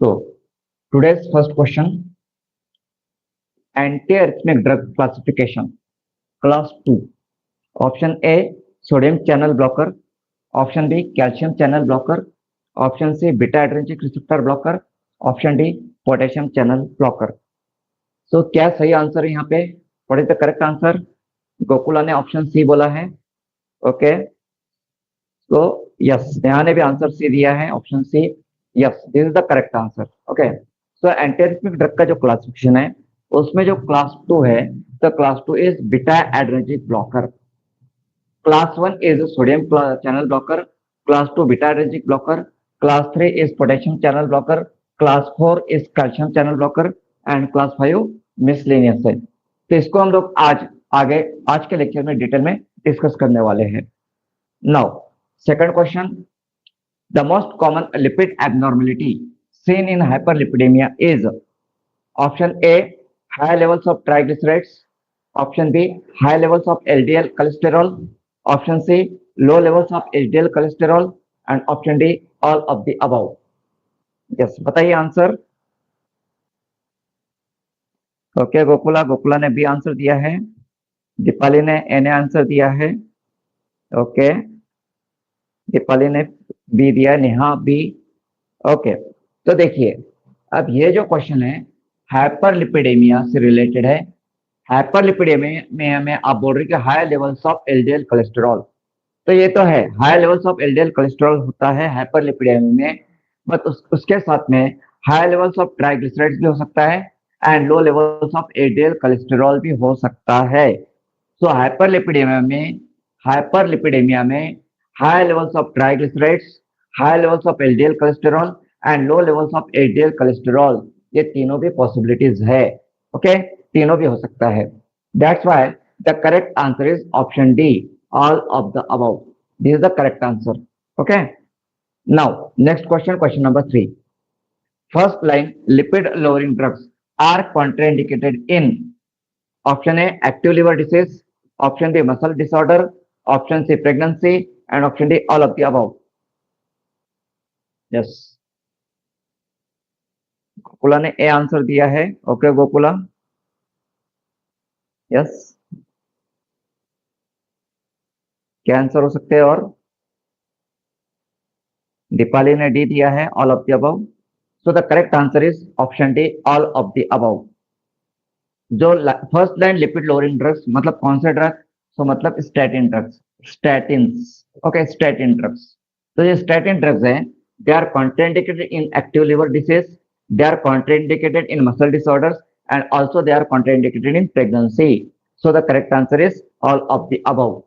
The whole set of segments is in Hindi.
So today's first question: antiarrhythmic drug classification, class 2. Option A, sodium channel blocker. Option B, calcium channel blocker. Option C, beta adrenergic receptor blocker. Option D, potassium channel blocker. So क्या सही आंसर है यहाँ पे? What is the correct answer? Gokula ने ऑप्शन सी बोला है. ओके, तो यस, नेहा ने भी आंसर सी दिया है, option C. Yes, this is the correct answer. Okay, so antiarrhythmic drug का जो क्लासिफिकेशन है उसमें जो क्लास 2 है, तो class 2 is beta adrenergic blocker. Class 1 is sodium channel blocker. Class 2 beta adrenergic blocker. Class 3 is potassium channel blocker. Class 4 is calcium channel blocker and class 5 miscellaneous है. तो इसको हम लोग आज के लेक्चर में डिटेल में डिस्कस करने वाले हैं. Now second question: the most common lipid abnormality seen in hyperlipidemia is option A, high levels of triglycerides. Option B, high levels of LDL cholesterol. Option C, low levels of HDL cholesterol. And option D, all of the above. Yes, बताइए आंसर. ओके, गोकुला ने बी आंसर दिया है. दीपाली ने ए ने आंसर दिया है. ओके, दीपाली ने बी दिया, नेहा बी. ओके, तो देखिए, अब ये जो क्वेश्चन है हाइपरलिपिडेमिया से रिलेटेड है. हाइपरलिपिडेमिया में हमें आप बोल रहे कि high levels of LDL cholesterol, तो ये तो है, high levels of LDL cholesterol होता है हाइपरलिपिडेमिया में, बट उसके साथ में हाई लेवल्स ऑफ ट्राइग्लिसराइड्स भी हो सकता है and low levels of LDL cholesterol भी हो सकता है. सो हाइपरलिपिडेमिया में high levels of triglycerides, high levels of LDL cholesterol and low levels of HDL cholesterol, ये तीनों भी possibilities है. ओके, तीनों भी हो सकता है. That's why the correct answer is option D, all of the above. This is the correct answer. Okay. Now next question, question number 3. First line lipid lowering drugs are contraindicated in option A, active liver disease. Option B, muscle disorder. Option C, pregnancy. And option D, all of the above. Yes, Gokula ने ए आंसर दिया है. ओके गोकुला, यस, क्या आंसर हो सकते हैं? और दीपाली ने डी दिया है, all of the above. So the correct answer is option D, all of the above. जो first line lipid lowering drugs मतलब कौन से ड्रग? सो मतलब statin drugs, statins. Okay, statin drugs. तो ये स्टैटिन ड्रग्स हैं, they are contraindicated in active liver disease, they are contraindicated in muscle disorders and also they are contraindicated in pregnancy. So the correct answer is all of the above.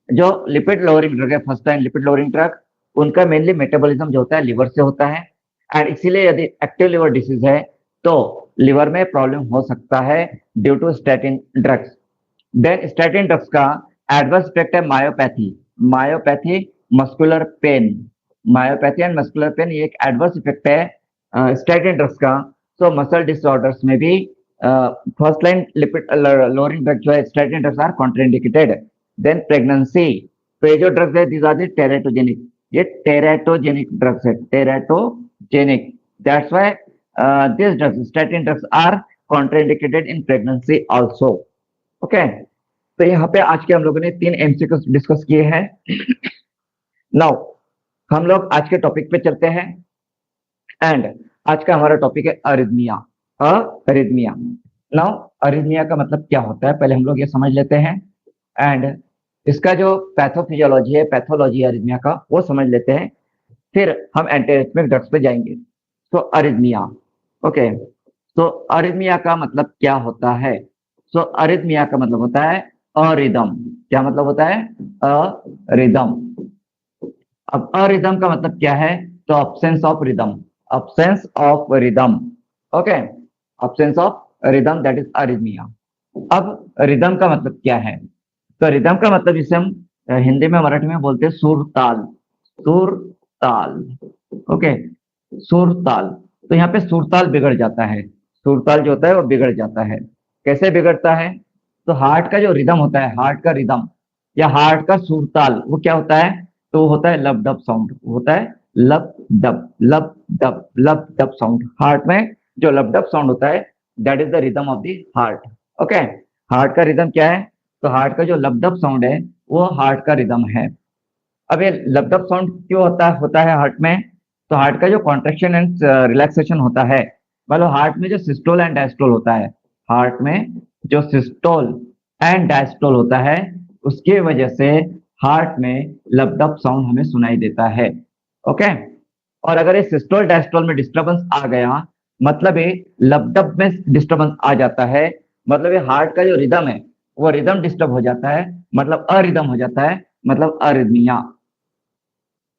जो लिपिड लोअरिंग ड्रग है, first line lipid lowering drug, उनका मेनली मेटाबॉलिज्म जो होता है लिवर से होता है एंड इसीलिए यदि एक्टिव लिवर डिसीज है तो लिवर में प्रॉब्लम हो सकता है due to statin drugs. Then statin drugs का एडवर्स इफेक्ट है myopathy, muscular pain. Myopathy and muscular pain, ये एक एडवर्स इफेक्ट है स्टैटिन ड्रग्स का. सो मसल डिसऑर्डर्स में भी first line lipid lowering drug जो है statin drugs are contraindicated. Then pregnancy, तो ये जो ड्रग्स है दीज आर द टेराटोजेनिक, ये टेराटोजेनिक ड्रग्स है, teratogenic. That's why these drugs, statin drugs, are contraindicated in pregnancy also. Okay, तो यहाँ पे आज के हम लोगों ने 3 एमसीक्यूज डिस्कस किए हैं. नाउ हम लोग आज के टॉपिक पे चलते हैं एंड आज का हमारा टॉपिक है अरिथमिया. अरिथमिया. नाउ अरिथमिया का मतलब क्या होता है पहले हम लोग ये समझ लेते हैं एंड इसका जो पैथोफिजियोलॉजी है, पैथोलॉजी अरिथमिया का, वो समझ लेते हैं, फिर हम एंटीरिथमिक ड्रग्स पे जाएंगे. तो अरिथमिया, ओके, तो अरिथमिया का मतलब क्या होता है? सो अरिथमिया का मतलब होता है अरिदम. क्या मतलब होता है? अरिदम. अब अरिदम का मतलब क्या है? तो absence of rhythm, absence of rhythm. Okay, absence of rhythm, that is arrhythmia. अब रिदम का मतलब क्या है? तो रिदम का मतलब जिसे हम हिंदी में मराठी में बोलते हैं सुर ताल. सुर ताल. ओके, सुर ताल. तो यहाँ पे सुरताल बिगड़ जाता है. सुरताल जो होता है वो बिगड़ जाता है. कैसे बिगड़ता है? तो हार्ट का जो रिदम होता है, हार्ट का रिदम या हार्ट का सुरताल, वो क्या होता है? तो वो होता है लब डब साउंड, होता है लब डब लब डब लब डब साउंड। हार्ट में जो लब डब साउंड होता है that is the rhythm of the heart. Okay, heart का रिदम क्या है? तो हार्ट का जो लब डब साउंड है वो हार्ट का रिदम है। अब ये लब डब साउंड क्यों होता है हार्ट में? तो हार्ट का जो कॉन्ट्रेक्शन एंड रिलैक्सेशन होता है, मतलब हार्ट में जो सिस्टोल एंड डायस्टोल होता है, हार्ट में जो सिस्टोल एंड डायस्टोल होता है उसके वजह से हार्ट में लब डब साउंड हमें सुनाई देता है। ओके, और अगर ये सिस्टोल डायस्टोल में डिस्टर्बेंस आ गया, मतलब ये लब डब में डिस्टर्बेंस आ जाता है, मतलब ये हार्ट का जो रिदम है वो रिदम डिस्टर्ब हो जाता है, मतलब अरिदम हो जाता है, मतलब अरिदमिया।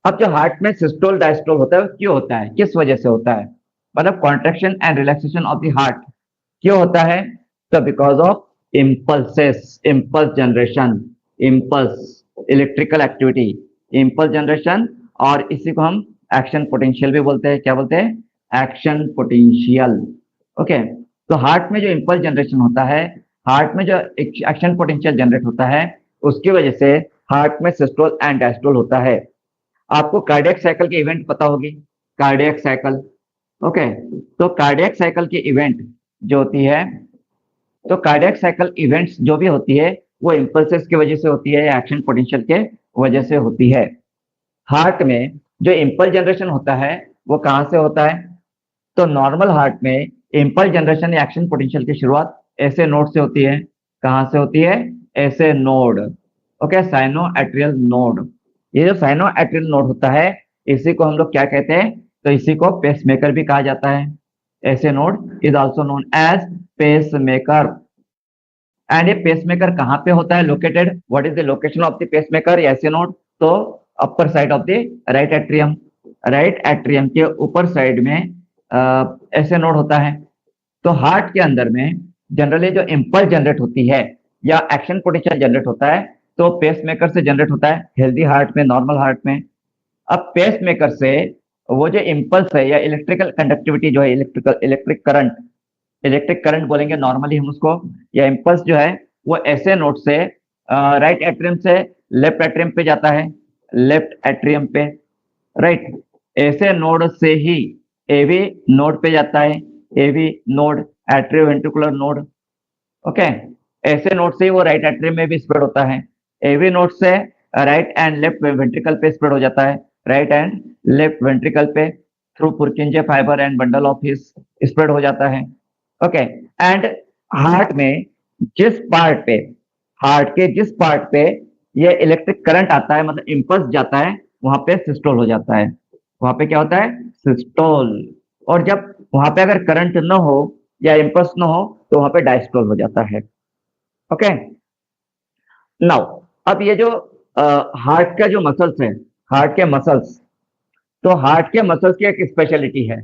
अब जो हार्ट में सिस्टोल डायस्टोल होता है वो क्यों होता है, किस वजह से होता है? मतलब contraction and relaxation of the heart क्यों होता है? तो because of impulses, impulse generation, impulse, electrical activity, impulse generation, और इसी को हम एक्शन पोटेंशियल भी बोलते हैं। क्या बोलते हैं? Action potential. ओके, तो हार्ट में जो इम्पल्स जनरेशन होता है, हार्ट में जो एक्शन पोटेंशियल जनरेट होता है, उसकी वजह से हार्ट में सिस्टोल एंड डायस्टोल होता है। आपको कार्डियक साइकिल की इवेंट पता होगी, कार्डियक साइकिल। ओके, तो कार्डियक साइकिल की इवेंट जो होती है, तो कार्डियक साइकिल इवेंट्स जो भी होती है वो इम्पल्सेस की वजह से होती है या एक्शन पोटेंशियल के वजह से होती है। हार्ट में जो इम्पल्स जनरेशन होता है वो कहाँ से होता है? तो नॉर्मल हार्ट में इम्पल्स जनरेशन या एक्शन पोटेंशियल की शुरुआत ऐसे नोड से होती है। कहाँ से होती है? SA node. Okay, cyano atrial node. ये जो साइनो एट्रियल नोड होता है इसी को हम लोग क्या कहते हैं? तो इसी को पेसमेकर भी कहा जाता है। SA node is also known as pacemaker. And ये पेसमेकर कहाँ पे होता है located? What is the location of the pacemaker SA node? तो upper side of the right atrium, right atrium के ऊपर साइड में ऐसे नोड होता है। तो हार्ट के अंदर में जनरली जो इम्पल्स जनरेट होती है या एक्शन पोटेंशियल जनरेट होता है तो पेसमेकर से जनरेट होता है, हेल्दी हार्ट में, नॉर्मल हार्ट में। अब पेसमेकर से वो जो इम्पल्स है या इलेक्ट्रिकल कंडक्टिविटी जो है, इलेक्ट्रिक करंट बोलेंगे नॉर्मली हम उसको, या इम्पल्स जो है वो ऐसे नोड से राइट एट्रियम से लेफ्ट एट्रियम पे जाता है, लेफ्ट एट्रियम पे, राइट। ऐसे नोड से ही एवी नोड पे जाता है, AV node, atrioventricular node. Okay, SA node से ही वो राइट एट्रियम में भी स्प्रेड होता है। एवी नोड से राइट एंड लेफ्ट वेंट्रिकल पे स्प्रेड हो जाता है, राइट एंड लेफ्ट वेंट्रिकल पे through पुरकिंजे fibre and bundle of his spread हो जाता है। ओके, एंड हार्ट में जिस पार्ट पे, हार्ट के जिस पार्ट पे ये इलेक्ट्रिक करंट आता है, मतलब इम्पल्स जाता है, वहां पे सिस्टोल हो जाता है। वहां पे क्या होता है? सिस्टोल। और जब वहां पे अगर करंट न हो या इम्पल्स न हो तो वहां पे डायस्टोल हो जाता है। ओके, नाउ अब ये जो हार्ट का जो मसल्स है, हार्ट के मसल्स, तो हार्ट के मसल्स की एक स्पेशलिटी है,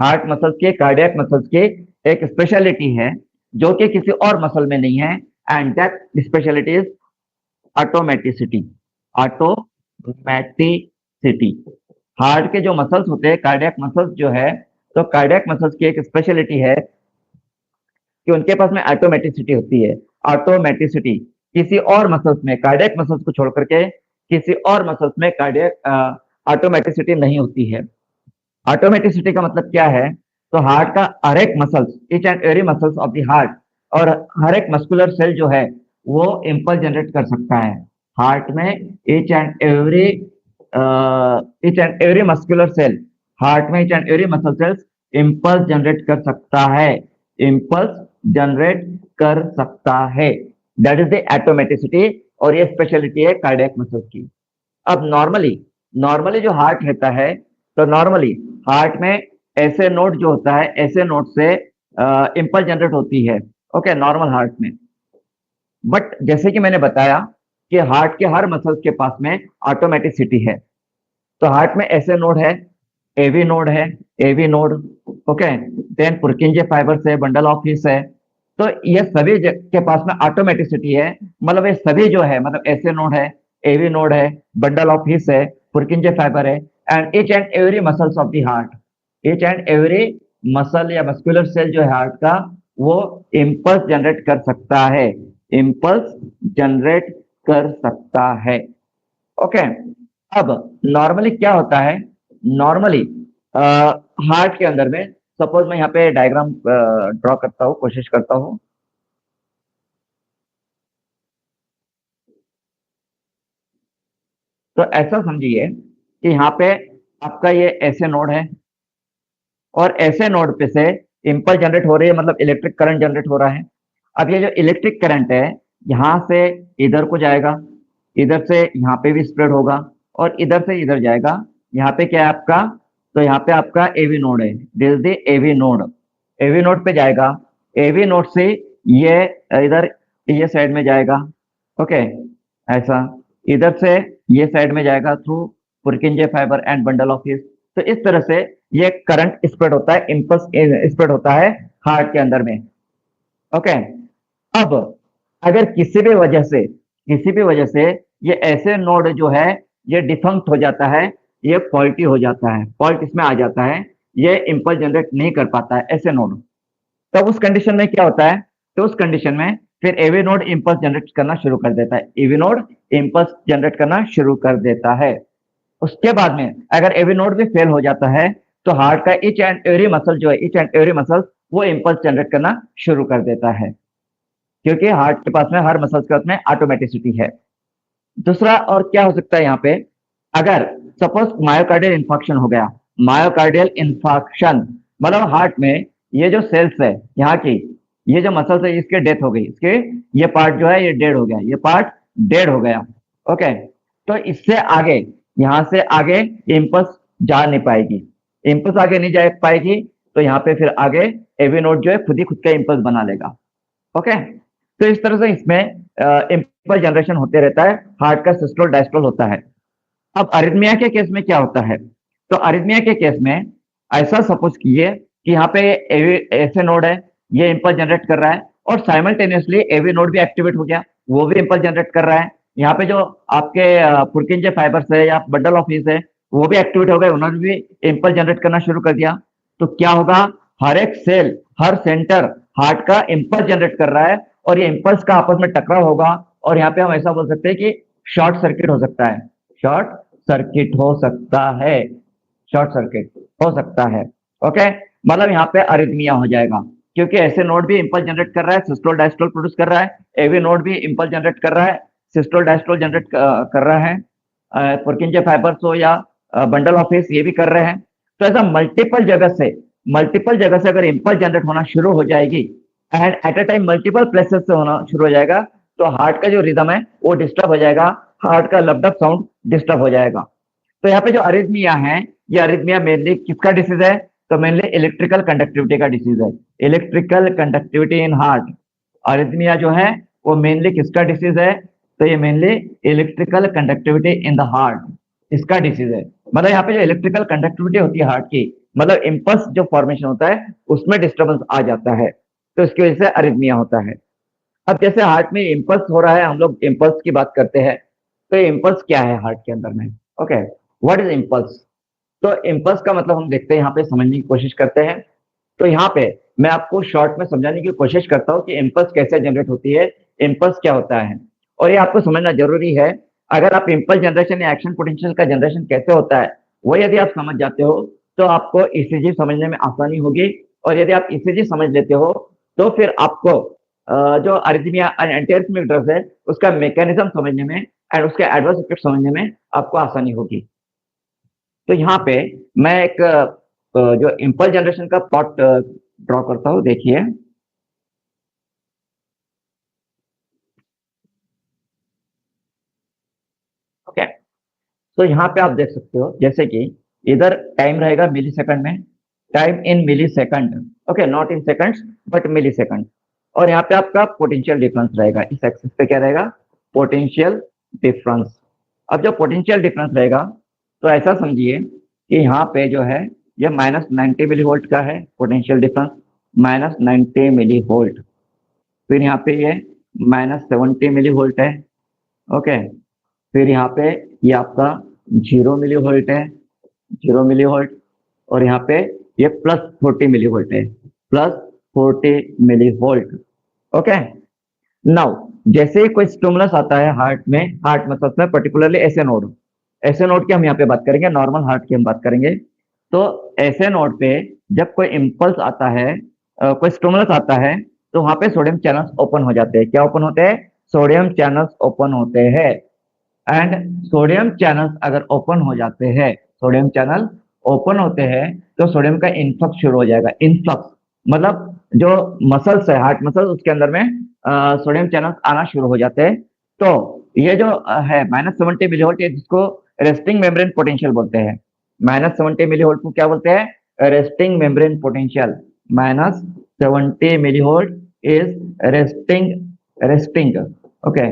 हार्ट मसल्स के, कार्डियक मसल्स की एक स्पेशलिटी है जो कि किसी और मसल में नहीं है, and that speciality is automaticity. Automaticity. Heart के जो मसल्स होते हैं, कार्डियक मसल्स जो है, तो कार्डियक मसल्स की एक स्पेशलिटी है कि उनके पास में ऑटोमेटिसिटी होती है। ऑटोमेटिसिटी किसी और मसल्स में, कार्डियक मसल्स को छोड़ करके किसी और मसल्स में कार्डियक ऑटोमेटिसिटी नहीं होती है। ऑटोमेटिसिटी का मतलब क्या है? तो हार्ट का हर एक muscles, each and every muscles of the heart, और हर एक मस्कुलर सेल जो है वो इम्पल्स जनरेट कर सकता है। हार्ट में each and every muscular cell, heart में each and every muscle cells impulse generate कर सकता है, इम्पल्स जनरेट कर सकता है। दैट इज द ऑटोमेटिसिटी, और ये स्पेशलिटी है कार्डियक मसल्स की। अब नॉर्मली, नॉर्मली जो हार्ट रहता है, तो नॉर्मली हार्ट में ऐसे नोड जो होता है, ऐसे नोड से इम्पल्स जनरेट होती है। ओके, नॉर्मल हार्ट में। बट जैसे कि मैंने बताया कि हार्ट के हर मसल्स के पास में ऑटोमेटिसिटी है। तो हार्ट में ऐसे नोड है, एवी नोड है, AV node, okay, then Purkinje fibres है, बंडल ऑफ हिस है। तो ये सभी के पास में ऑटोमेटिसिटी है, मतलब ये सभी जो है, मतलब ऐसे नोड है, एवी नोड है, बंडल ऑफ हिस है, पुरकिंजे फाइबर है, and each and every muscles of the heart, each and every muscle या मस्कुलर सेल जो है हार्ट का, वो इम्पल्स जनरेट कर सकता है, इम्पल्स जनरेट कर सकता है। ओके, अब नॉर्मली क्या होता है? नॉर्मली हार्ट के अंदर में, सपोज मैं यहाँ पे डायग्राम ड्रॉ करता हूँ, कोशिश करता हूँ। तो ऐसा समझिए कि यहाँ पे आपका ये ऐसे नोड है, और ऐसे नोड पे से इम्पल्स जनरेट हो रही है, मतलब इलेक्ट्रिक करंट जनरेट हो रहा है। अब ये जो इलेक्ट्रिक करंट है, यहाँ से इधर को जाएगा, इधर से यहाँ पे भी स्प्रेड होगा, और इधर से इधर जाएगा। यहाँ पे क्या है आपका, तो यहाँ पे आपका एवी नोड है, this is the AV node. AV node पे जाएगा, एवी नोड से ये इधर ये साइड में जाएगा, ओके, ऐसा इधर से ये साइड में जाएगा through पुरकिंजे fibre and bundle of हिस। तो इस तरह से ये करंट स्प्रेड होता है, इम्पल्स स्प्रेड होता है हार्ट के अंदर में, ओके। अब अगर किसी भी वजह से ये ऐसे नोड जो है ये डिफंक्ट हो जाता है, ये फॉल्टी हो जाता है, फॉल्ट इसमें आ जाता है, ये इम्पल्स जनरेट नहीं कर पाता है ऐसे नोड। तब उस कंडीशन में क्या होता है, तो उस कंडीशन में फिर एवी नोड इम्पल्स जनरेट करना शुरू कर देता है, एवी नोड इम्पल्स जनरेट करना शुरू कर देता है। उसके बाद में अगर एवी नोड भी फेल हो जाता है, तो हार्ट का ईच एंड एवरी मसल जो है, ईच एंड एवरी मसल वो इम्पल्स जनरेट करना शुरू कर देता है, क्योंकि हार्ट के पास में हर मसल्स के पास में ऑटोमेटिसिटी है। दूसरा और क्या हो सकता है यहाँ पे, अगर सपोज मायोकार्डियल इंफाक्शन हो गया, मायोकार्डियल इंफाक्शन मतलब हार्ट में ये जो सेल्स है यहाँ की, ये जो मसल्स है इसके डेथ हो गई, इसके ये पार्ट जो है ये डेड हो गया, ये पार्ट डेड हो गया, ओके। तो इससे आगे, यहाँ से आगे इम्पल्स जा नहीं पाएगी, इम्पल्स आगे नहीं जा पाएगी, तो यहाँ पे फिर आगे एवी नोड जो है खुद ही खुद का इम्पल्स बना लेगा, ओके। तो इस तरह से इसमें इम्पल्स जनरेशन होते रहता है, हार्ट का सिस्टोल डायस्टोल होता है। अब अरिथमिया के केस में क्या होता है, तो अरिथमिया के केस में ऐसा सपोज कीजिए कि यहाँ पे ऐसे नोड है, ये इम्पल्स जनरेट कर रहा है, और साइमल्टेनियसली एवी नोड भी एक्टिवेट हो गया, वो भी इम्पल्स जनरेट कर रहा है। यहाँ पे जो आपके पुरकिंजे फाइबर्स है या बंडल ऑफ हिस है, वो भी एक्टिवेट हो गए, उन्होंने भी इम्पल्स जनरेट करना शुरू कर दिया। तो क्या होगा, हर एक सेल, हर सेंटर हार्ट का इम्पल्स जनरेट कर रहा है, और ये इम्पल्स का आपस में टकराव होगा, और यहाँ पे हम ऐसा बोल सकते हैं कि शॉर्ट सर्किट हो सकता है, शॉर्ट सर्किट हो सकता है, शॉर्ट सर्किट हो सकता है, ओके। मतलब यहाँ पे अरिथमिया हो जाएगा, क्योंकि ऐसे नोड भी इम्पल्स जनरेट कर रहा है, सिस्टोल डायस्टोल प्रोड्यूस कर रहा है, एवी नोड भी इम्पल्स जनरेट कर रहा है, सिस्टोल डायस्टोल जनरेट कर रहा है, पुरकिंजे फाइबर्स हो या बंडल ऑफ हिस ये भी कर रहे हैं। तो ऐसा मल्टीपल जगह से अगर इम्पल्स जनरेट होना शुरू हो जाएगी, and at a time multiple places से होना शुरू हो जाएगा, तो हार्ट का जो रिदम है वो डिस्टर्ब हो जाएगा, हार्ट का लबडब साउंड डिस्टर्ब हो जाएगा। तो यहाँ पे जो अरिथमिया है, ये अरिथमिया मेनली किसका डिसीज है, तो मेनली इलेक्ट्रिकल कंडक्टिविटी का डिसीज है, electrical conductivity in heart. Arrhythmia जो है वो मेनली किसका डिसीज है, तो ये mainly electrical conductivity in the heart, इसका डिसीज है। मतलब यहाँ पे जो इलेक्ट्रिकल कंडक्टिविटी होती है हार्ट की, मतलब इम्पल्स जो फॉर्मेशन होता है उसमें डिस्टर्बेंस आ जाता है, तो इसकी वजह से अरिथमिया होता है। अब जैसे हार्ट में इम्पल्स हो रहा है, हम लोग इम्पल्स की बात करते हैं, तो इम्पल्स क्या है हार्ट के अंदर में, ओके, व्हाट इज इम्पल्स। तो इम्पल्स का मतलब हम देखते हैं, यहाँ पे समझने की कोशिश करते हैं। तो यहाँ पे मैं आपको शॉर्ट में समझाने की कोशिश करता हूँ कि इम्पल्स कैसे जनरेट होती है, इम्पल्स क्या होता है, और ये आपको समझना जरूरी है। अगर आप इम्पल्स जनरेशन या एक्शन पोटेंशियल का जनरेशन कैसे होता है वो यदि आप समझ जाते हो, तो आपको ईसीजी समझने में आसानी होगी, और यदि आप ईसीजी समझ लेते हो, तो फिर आपको जो अरिथमिया एंटीअरिथमिक ड्रग्स है उसका मैकेनिज्म समझने में एंड उसके एडवर्स इफेक्ट समझने में आपको आसानी होगी। तो यहाँ पे मैं एक जो इम्पल्स जनरेशन का प्लॉट ड्रॉ करता हूँ, देखिए। ओके, तो यहाँ पे आप देख सकते हो, जैसे कि इधर टाइम रहेगा मिली सेकंड में, time in millisecond, okay, not in seconds but millisecond. और यहाँ पे आपका पोटेंशियल डिफरेंस रहेगा, इस एक्सिस पे क्या रहेगा, पोटेंशियल डिफरेंस। अब जो पोटेंशियल डिफरेंस रहेगा, तो ऐसा समझिए कि यहाँ पे जो है ये -90 मिली वोल्ट का है पोटेंशियल डिफरेंस, -90 मिली वोल्ट। फिर यहाँ पे ये -70 मिली वोल्ट है, ओके। फिर यहाँ पे ये आपका 0 मिली वोल्ट है, 0 मिली वोल्ट। और यहाँ पे ये +40 मिली वोल्ट है, +40 मिली वोल्ट, ओके। नाउ जैसे ही कोई स्टिमुलस आता है हार्ट में, हार्ट मसल्स में, पर्टिकुलरली ऐसे नोड, ऐसे नोड की हम यहाँ पे बात करेंगे, नॉर्मल हार्ट की हम बात करेंगे। तो ऐसे नोड पे जब कोई इम्पल्स आता है, कोई स्टिमुलस आता है, तो वहां पे सोडियम चैनल्स ओपन हो जाते हैं। क्या ओपन होते हैं? सोडियम चैनल्स ओपन होते हैं। एंड सोडियम चैनल्स अगर ओपन हो जाते हैं, सोडियम चैनल ओपन होते हैं, तो सोडियम का इनफ्लक्स शुरू हो जाएगा। इनफ्लक्स मतलब जो मसल्स है, हार्ट मसल्स, उसके अंदर में सोडियम चैनल्स आना शुरू हो जाते हैं। तो ये जो है -70 मिली वोल्ट, जिसको रेस्टिंग मेम्ब्रेन पोटेंशियल बोलते हैं। -70 मिली वोल्ट को क्या बोलते हैं? Resting membrane potential. -70 millivolt is resting okay,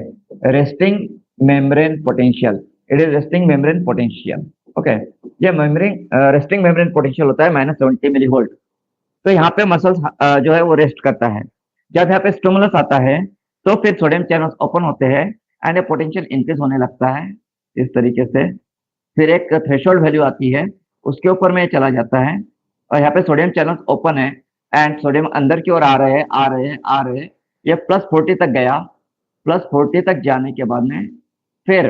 resting membrane potential. It is resting membrane potential. Okay, ये मेम्ब्रेन रेस्टिंग मेम्ब्रेन पोटेंशियल होता है -70 मिली वोल्ट। तो यहाँ पे मसल्स जो है वो रेस्ट करता है। जब यहाँ पे स्टिमुलस आता है, तो फिर सोडियम चैनल्स ओपन होते हैं एंड ये पोटेंशियल इंक्रीज होने लगता है इस तरीके से। फिर एक थ्रेशोल्ड वैल्यू आती है, उसके ऊपर में ये चला जाता है, और यहाँ पे सोडियम चैनल्स ओपन है एंड सोडियम अंदर की ओर आ रहे हैं, आ रहे हैं, आ रहे हैं। ये +40 तक गया। +40 तक जाने के बाद में फिर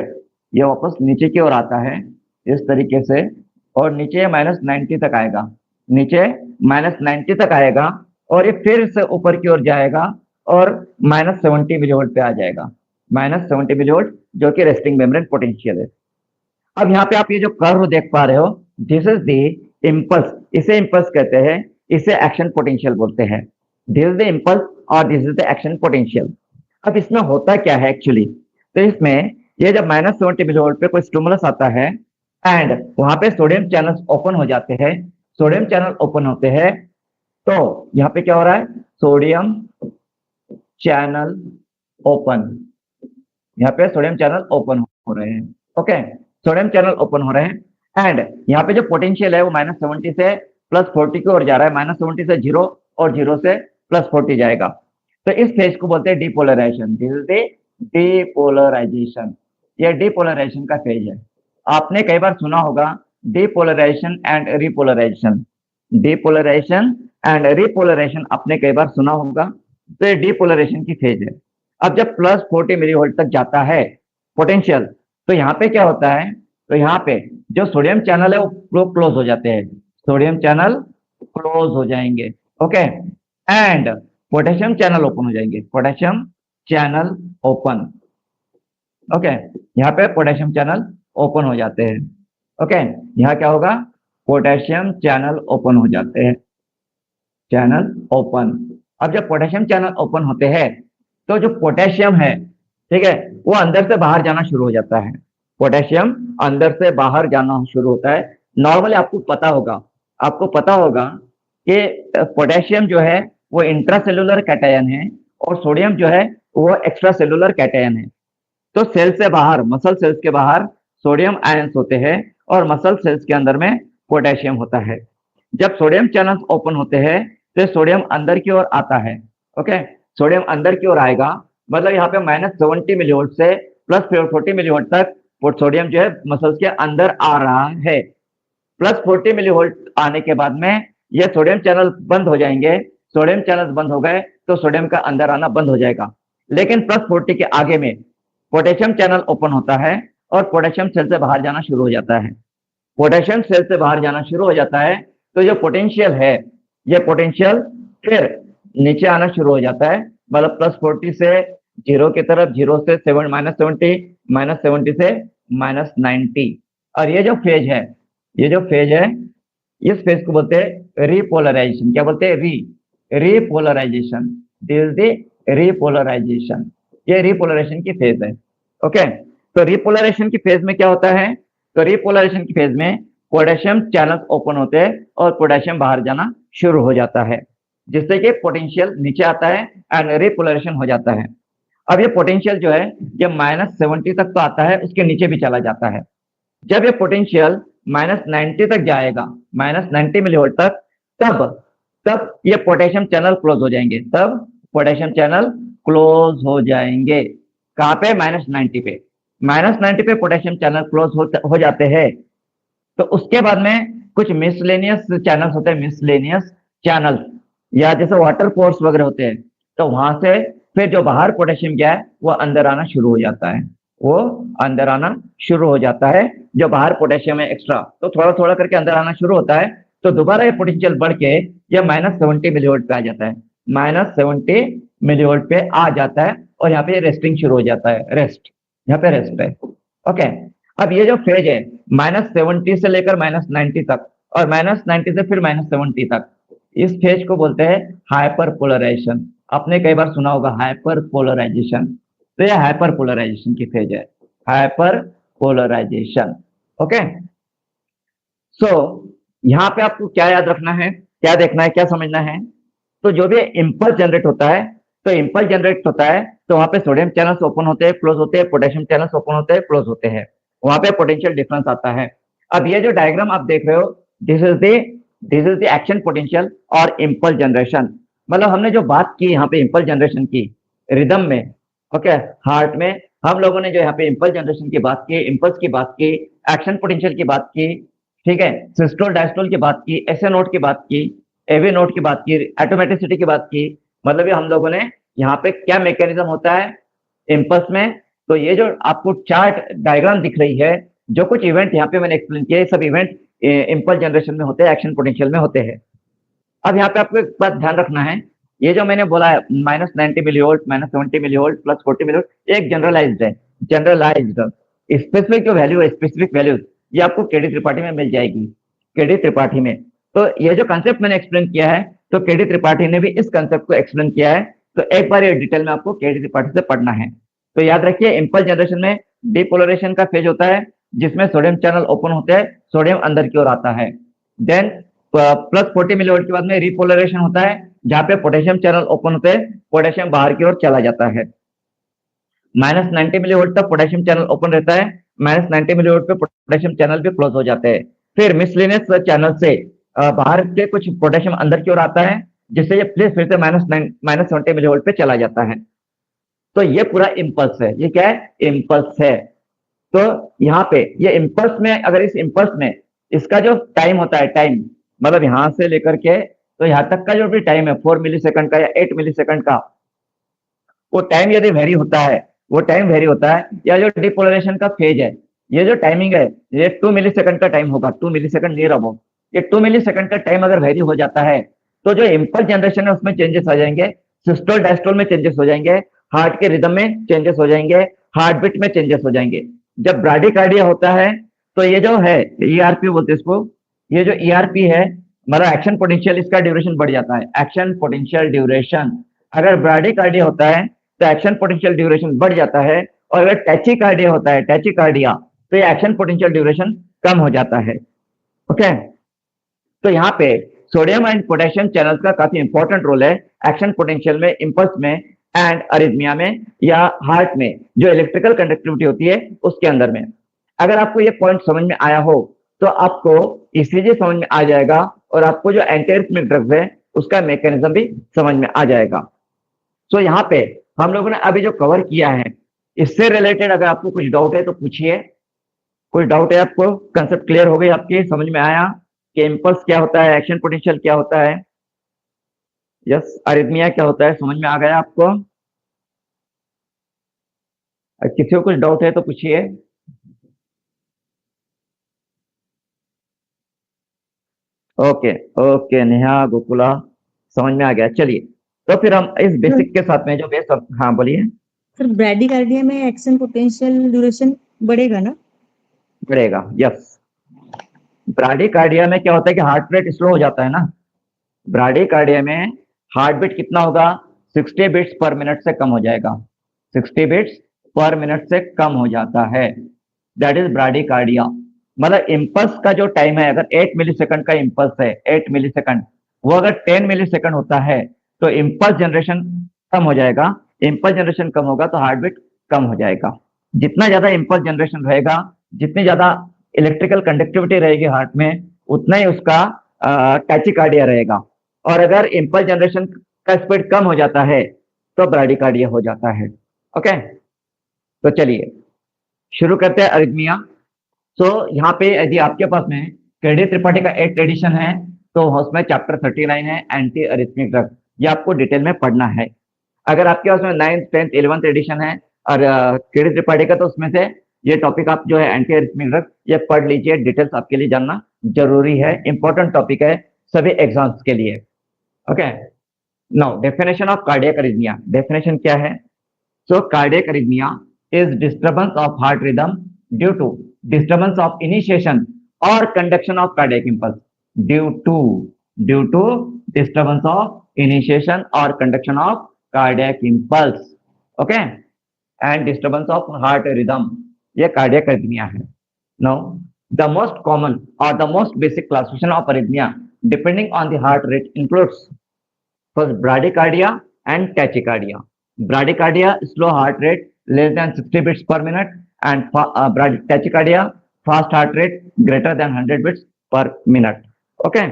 ये वापस नीचे की ओर आता है इस तरीके से, और नीचे -90 तक आएगा। नीचे -90 तक आएगा और ये फिर से ऊपर की ओर जाएगा और -70 मिली वोल्ट पे आ जाएगा। -70 मिली वोल्ट, जो कि रेस्टिंग मेम्ब्रेन पोटेंशियल है। अब यहाँ पे आप ये जो कर्व देख पा रहे हो, दिस इज द इम्पल्स। इसे इम्पल्स कहते हैं, इसे एक्शन पोटेंशियल बोलते हैं। दिस इज द इम्पल्स और this is the action potential. अब इसमें होता क्या है एक्चुअली? तो इसमें ये जब -70 मिली वोल्ट पे कोई स्टिमुलस आता है एंड वहां पे सोडियम चैनल्स ओपन हो जाते हैं, सोडियम चैनल ओपन होते हैं, तो यहाँ पे क्या हो रहा है? सोडियम चैनल ओपन, यहाँ पे सोडियम चैनल ओपन हो रहे हैं। ओके, सोडियम चैनल ओपन हो रहे हैं एंड यहाँ पे जो पोटेंशियल है वो -70 से +40 की ओर जा रहा है। -70 से 0 और 0 से +40 जाएगा। तो इस फेज को बोलते हैं depolarization. This is the depolarization. ये डिपोलराइजेशन का फेज है। आपने कई बार सुना होगा depolarization and repolarization. Depolarization and repolarization आपने कई बार सुना होगा। तो ये डिपोलराइजेशन की फेज है। अब जब +40 मिली वोल्ट तक जाता है पोटेंशियल, तो यहाँ पे क्या होता है? तो यहाँ पे जो सोडियम चैनल है वो क्लोज हो जाते हैं। सोडियम चैनल क्लोज हो जाएंगे। Okay, and potassium channel open हो जाएंगे। Potassium channel open. ओके, यहाँ पे पोटेशियम चैनल ओपन हो जाते हैं। ओके, यहाँ क्या होगा? पोटेशियम चैनल ओपन हो जाते हैं। Channel open. अब जब पोटेशियम चैनल ओपन होते हैं, तो जो पोटेशियम है, ठीक है, वो अंदर से बाहर जाना शुरू हो जाता है। पोटेशियम अंदर से बाहर जाना शुरू होता है। नॉर्मली आपको पता होगा कि पोटेशियम जो है वो इंट्रासेलुलर कैटायन है और सोडियम जो है वो एक्स्ट्रा सेलुलर कैटायन है। तो सेल से बाहर, मसल सेल्स के बाहर सोडियम आयंस होते हैं और मसल सेल्स के अंदर में पोटेशियम होता है। जब सोडियम चैनल्स ओपन होते हैं, तो सोडियम अंदर की ओर आता है। ओके, सोडियम अंदर की ओर आएगा, मतलब यहाँ पे -70 मिली वोल्ट से +40 मिली वोल्ट तक वो सोडियम जो है मसल्स के अंदर आ रहा है। +40 मिली वोल्ट आने के बाद में ये सोडियम चैनल बंद हो जाएंगे। सोडियम चैनल बंद हो गए तो सोडियम का अंदर आना बंद हो जाएगा। लेकिन +40 के आगे में पोटेशियम चैनल ओपन होता है और पोटेशियम सेल से बाहर जाना शुरू हो जाता है। पोटेशियम सेल से बाहर जाना शुरू हो जाता है, तो जो पोटेंशियल है, ये पोटेंशियल फिर नीचे आना शुरू हो जाता है। मतलब +40 से 0 की तरफ, 0 से -70, -70 से -90। और ये जो फेज है, इस फेज को बोलते हैं रिपोलराइजेशन। क्या बोलते हैं? Repolarization. This is the repolarization. ये रिपोलराइजेशन की फेज है। ओके, तो रिपोलराइजेशन की फेज में क्या होता है? तो रिपोलराइजेशन की फेज में पोटेशियम चैनल्स ओपन होते हैं और पोटेशियम बाहर जाना शुरू हो जाता है, जिससे कि पोटेंशियल नीचे आता है एंड रिपोलराइजेशन हो जाता है। अब ये पोटेंशियल जो है ये -70 तक तो आता है, उसके नीचे भी चला जाता है। जब ये पोटेंशियल -90 तक जाएगा, -90 मिली वोल्ट तक, तब ये पोटेशियम चैनल क्लोज हो जाएंगे। तब पोटेशियम चैनल क्लोज हो जाएंगे। कहाँ पे? -90 पे। -90 पे पोटेशियम चैनल क्लोज हो जाते हैं। तो उसके बाद में कुछ मिसलेनियस चैनल्स होते हैं, मिसलेनियस चैनल्स, या जैसे वाटर पोर्स वगैरह होते हैं। तो वहां से फिर जो बाहर पोटेशियम गया है वो अंदर आना शुरू हो जाता है। वो अंदर आना शुरू हो जाता है। जो बाहर पोटेशियम है एक्स्ट्रा, तो थोड़ा थोड़ा करके अंदर आना शुरू होता है, तो दोबारा ये पोटेंशियल बढ़ के ये -70 मिलीवोल्ट पे आ जाता है, -70 मिलीवोल्ट पे आ जाता है, और यहाँ पे रेस्टिंग शुरू हो जाता है, रेस्ट, यहाँ पे रेस्ट है। ओके, अब ये जो फेज है -70 से लेकर -90 तक, और -90 से फिर -70 तक, इस फेज को बोलते हैं हाइपर पोलराइजेशन। आपने कई बार सुना होगा हाइपर पोलराइजेशन, तो ये हाइपर पोलराइजेशन की फेज है, हाइपर पोलराइजेशन। ओके, सो यहाँ पे आपको क्या याद रखना है, क्या देखना है, क्या समझना है, तो जो भी इम्पल्स जनरेट होता है, तो इम्पल्स जनरेट होता है तो वहां पे सोडियम चैनल्स ओपन होते हैं, क्लोज होते हैं, पोटेशियम चैनल्स ओपन होते हैं, क्लोज होते हैं, वहां पे पोटेंशियल डिफरेंस आता है। अब ये जो डायग्राम आप देख रहे हो, this is the action potential और इम्पल्स जनरेशन। मतलब हमने जो बात की यहाँ पे इम्पल्स जनरेशन की रिदम में, ओके, हार्ट में हम लोगों ने जो यहाँ पे इम्पल्स जनरेशन की बात की, इम्पल्स की बात की, एक्शन पोटेंशियल की बात की, ठीक है, सिस्टोल डायस्टोल की बात की, एसए नोट की बात की, एवी नोट की बात की, ऑटोमेटिसिटी की बात की, मतलब ये हम लोगों ने यहाँ पे क्या मैकेनिज्म होता है इम्पल्स में। तो ये जो आपको चार्ट डायग्राम दिख रही है, जो कुछ इवेंट यहाँ पे मैंने एक्सप्लेन किया, सब इवेंट इम्पल्स जनरेशन में होते हैं, एक्शन पोटेंशियल में होते हैं। अब यहाँ पे आपको एक बात ध्यान रखना है, ये जो मैंने बोला है -90 मिलीवोल्ट, -70 मिलीवोल्ट, +40 मिलीवोल्ट, एक जनरलाइज्ड है, जनरलाइज्ड। स्पेसिफिक जो वैल्यू है, स्पेसिफिक वैल्यूज, ये आपको केडी त्रिपाठी में मिल जाएगी, केडी त्रिपाठी में। तो ये जो कंसेप्ट मैंने एक्सप्लेन किया है, तो केडी त्रिपाठी ने भी इस कंसेप्ट को एक्सप्लेन किया है, तो एक बार ये डिटेल में आपको केडी त्रिपाठी से पढ़ना है। तो याद रखिए, इम्पल्स जनरेशन में डिपोलराइजेशन का फेज होता है, जिसमें सोडियम चैनल ओपन होते हैं, सोडियम अंदर की ओर आता है। देन +40 मिलीवोल्ट के बाद में रिपोलराइजेशन होता है, जहां पे पोटेशियम चैनल ओपन होते हैं, पोटेशियम बाहर की ओर चला जाता है। -90 मिलीवोल्ट तक पोटेशियम चैनल ओपन रहता है, -90 मिलीवोल्ट पे पोटेशियम चैनल भी क्लोज हो जाते हैं। फिर मिसलिनियस चैनल से बाहर के कुछ पोटेशियम अंदर की ओर आता है, जिससे ये फिर से -70 मिलीवोल्ट पे चला जाता है। तो ये पूरा इम्पल्स है, ये क्या है, इम्पल्स है। तो यहाँ पे ये इम्पल्स में, अगर इस इम्पल्स में इसका जो टाइम होता है, टाइम मतलब यहां से लेकर के तो यहाँ तक का जो भी टाइम है 4 मिली सेकंड का या 8 मिली सेकंड का, वो टाइम यदि वेरी होता है, वो टाइम वेरी होता है, या जो डिपोलराइजेशन का फेज है, ये जो टाइमिंग है, ये 2 मिली सेकंड का टाइम होगा, 2 मिली सेकंड नियर अबाउट। ये 2 मिली सेकंड का टाइम अगर वेरी हो जाता है, तो जो इम्पल्स जनरेशन है उसमें चेंजेस आ जाएंगे, सिस्टोल डायस्टोल में चेंजेस हो जाएंगे, हार्ट के रिदम में चेंजेस हो जाएंगे, हार्ट बीट में चेंजेस हो जाएंगे। जब ब्राडिकार्डिया होता है, तो ये जो है ईआरपी बोलते हैं इसको, ये जो ईआरपी है, मतलब एक्शन पोटेंशियल, इसका ड्यूरेशन बढ़ जाता है, एक्शन पोटेंशियल ड्यूरेशन। अगर ब्राडिकार्डिया होता है तो एक्शन पोटेंशियल ड्यूरेशन बढ़ जाता है, और अगर टैचिकार्डिया होता है, टैचिकार्डिया, तो ये एक्शन पोटेंशियल ड्यूरेशन कम हो जाता है। ओके, तो यहाँ पे सोडियम एंड पोटेशियम चैनल्स का काफी इंपॉर्टेंट रोल है एक्शन पोटेंशियल में, इम्पल्स में, एंड अरिथमिया में, या हार्ट में जो इलेक्ट्रिकल कंडक्टिविटी होती है उसके अंदर में। अगर आपको ये पॉइंट समझ में आया हो, तो आपको ईसीजी समझ में आ जाएगा, और आपको जो एंटीअरिथमिक ड्रग्स है उसका मैकेनिज्म भी समझ में आ जाएगा। तो यहाँ पे हम लोगों ने अभी जो कवर किया है, इससे रिलेटेड अगर आपको कुछ डाउट है तो पूछिए। कोई डाउट है आपको, कंसेप्ट क्लियर हो गई आपकी, समझ में आया कि इम्पल्स क्या होता है, एक्शन पोटेंशियल क्या होता है, यस, अरिथमिया क्या होता है, समझ में आ गया आपको? किसी को कुछ डाउट है तो पूछिए। ओके, ओके नेहा, गोकुला, समझ में आ गया। चलिए, तो फिर हम इस बेसिक के साथ में जो बेस, हाँ बोलिए। सर ब्रैडीकार्डिया में एक्शन पोटेंशियल ड्यूरेशन बढ़ेगा ना? बढ़ेगा, यस। ब्राडिकार्डिया में क्या होता है कि हार्ट रेट स्लो हो जाता है ना, ब्राडिकार्डिया में हार्ट बीट कितना होगा, 60 बीट्स पर मिनट से कम हो जाएगा, 60 बीट्स पर मिनट से कम हो जाता है, दैट इज ब्राडिकार्डिया। मतलब इम्पल्स का जो टाइम है, अगर 8 मिली सेकंड का इम्पल्स है, 8 मिली सेकंड, वो अगर 10 मिली सेकंड होता है, तो इम्पल्स जनरेशन कम हो जाएगा, इम्पल्स जनरेशन कम होगा तो हार्ट बीट कम हो जाएगा। जितना ज्यादा इम्पल्स जनरेशन रहेगा, जितनी ज्यादा इलेक्ट्रिकल कंडक्टिविटी रहेगी हार्ट में, उतना ही उसका टैचिकार्डिया रहेगा। और अगर इम्पल्स जनरेशन का स्पीड कम हो जाता है, तो ब्राडिकार्डिया हो जाता है। ओके, तो चलिए शुरू करते हैं अरिथमिया। तो यहाँ पे यदि आपके पास में केडी त्रिपाठी का 8th एडिशन है, तो उसमें चैप्टर 39 है एंटी अरिथमिक ड्रग, ये आपको डिटेल में पढ़ना है। अगर आपके पास में 9th 10th 11th एडिशन है, और क्रेडिट त्रिपाठी का तो उसमें से ये टॉपिक आप जो है एंटी एरिथमिक ड्रग ये पढ़ लीजिए, डिटेल्स आपके लिए जानना जरूरी है, इंपॉर्टेंट टॉपिक है सभी एग्जाम्स के लिए। Okay, now definition of cardiac arrhythmia, definition क्या है? So cardiac arrhythmia is disturbance of heart rhythm due to disturbance of initiation और conduction of cardiac impulse, due to disturbance of initiation और conduction of cardiac impulse, okay, and disturbance of heart rhythm, ये कार्डियक अरिथमिया है। नाउ द मोस्ट कॉमन और the most basic classification of arrhythmia depending on the heart rate includes first bradycardia and tachycardia. Bradycardia slow heart rate less than 60 beats per minute and tachycardia fast heart rate greater than 100 beats per minute. Okay,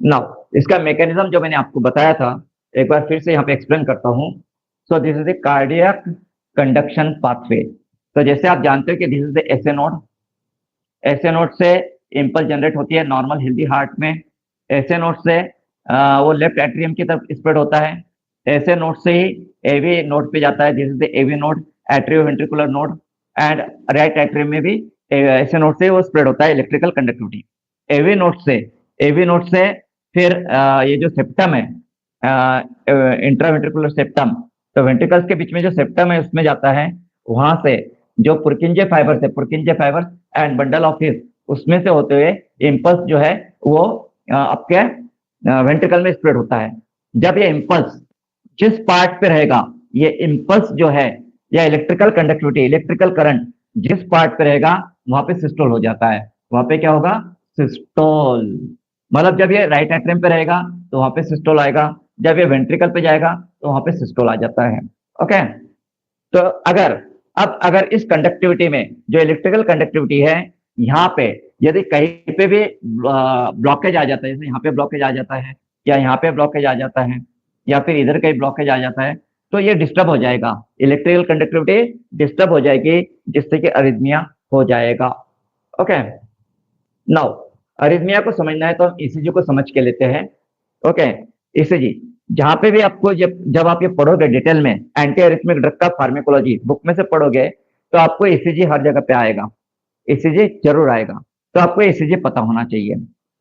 now इसका मैकेनिज्म जो मैंने आपको बताया था एक बार फिर से यहाँ पे एक्सप्लेन करता हूँ। So this is the cardiac conduction pathway. तो जैसे आप जानते हो कि this is the SA node, SA node से इंपल्स जनरेट होती है नॉर्मल हेल्दी हार्ट में, एसए नोड से वो लेफ्ट एट्रियम की तरफ स्प्रेड होता है, ऐसे नोड से ही एवी नोड पे जाता है, this is the AV node, atrioventricular node, and right atrium में भी ऐसे नोड से वो स्प्रेड होता है इलेक्ट्रिकल कंडक्टिविटी। एवी नोड से फिर ये जो सेप्टम है इंट्रावेंट्रिकुलर सेप्टम, तो वेंट्रिकल्स के बीच में जो सेप्टम है उसमें जाता है, वहां से जो पुरकिंजे फाइबर्स है, पुरकिंजे फाइबर्स एंड बंडल ऑफ हिस, उसमें से होते हुए इम्पल्स जो है वो आपके वेंट्रिकल में स्प्रेड होता है। जब ये इम्पल्स जिस पार्ट पे रहेगा, ये इम्पल्स जो है या इलेक्ट्रिकल कंडक्टिविटी, इलेक्ट्रिकल करंट जिस पार्ट पे रहेगा वहां पे सिस्टोल हो जाता है। वहां पे क्या होगा? सिस्टोल। मतलब जब ये राइट एट्रियम पे रहेगा तो वहां पे सिस्टोल आएगा, जब ये वेंट्रिकल पे जाएगा तो वहां पे सिस्टोल आ जाता है। ओके, तो अगर इस कंडक्टिविटी में जो इलेक्ट्रिकल कंडक्टिविटी है यहाँ पे यदि कहीं पे भी ब्लॉकेज आ जाता है, जैसे यहाँ पे ब्लॉकेज आ जाता है या यहाँ पे ब्लॉकेज आ जाता है या फिर इधर कहीं ब्लॉकेज आ जाता है, तो ये डिस्टर्ब हो जाएगा, इलेक्ट्रिकल कंडक्टिविटी डिस्टर्ब हो जाएगी, जिससे कि अरिथमिया हो जाएगा। ओके, नाउ अरिथमिया को समझना है तो हम ईसीजी को समझ के लेते हैं। ओके, ईसीजी जहां पे भी आपको जब आप ये पढ़ोगे डिटेल में एंटी अरिथमिक ड्रग का फार्मेकोलॉजी बुक में से पढ़ोगे तो आपको ईसीजी हर जगह पे आएगा, ईसीजी जरूर आएगा, तो आपको ईसीजी पता होना चाहिए।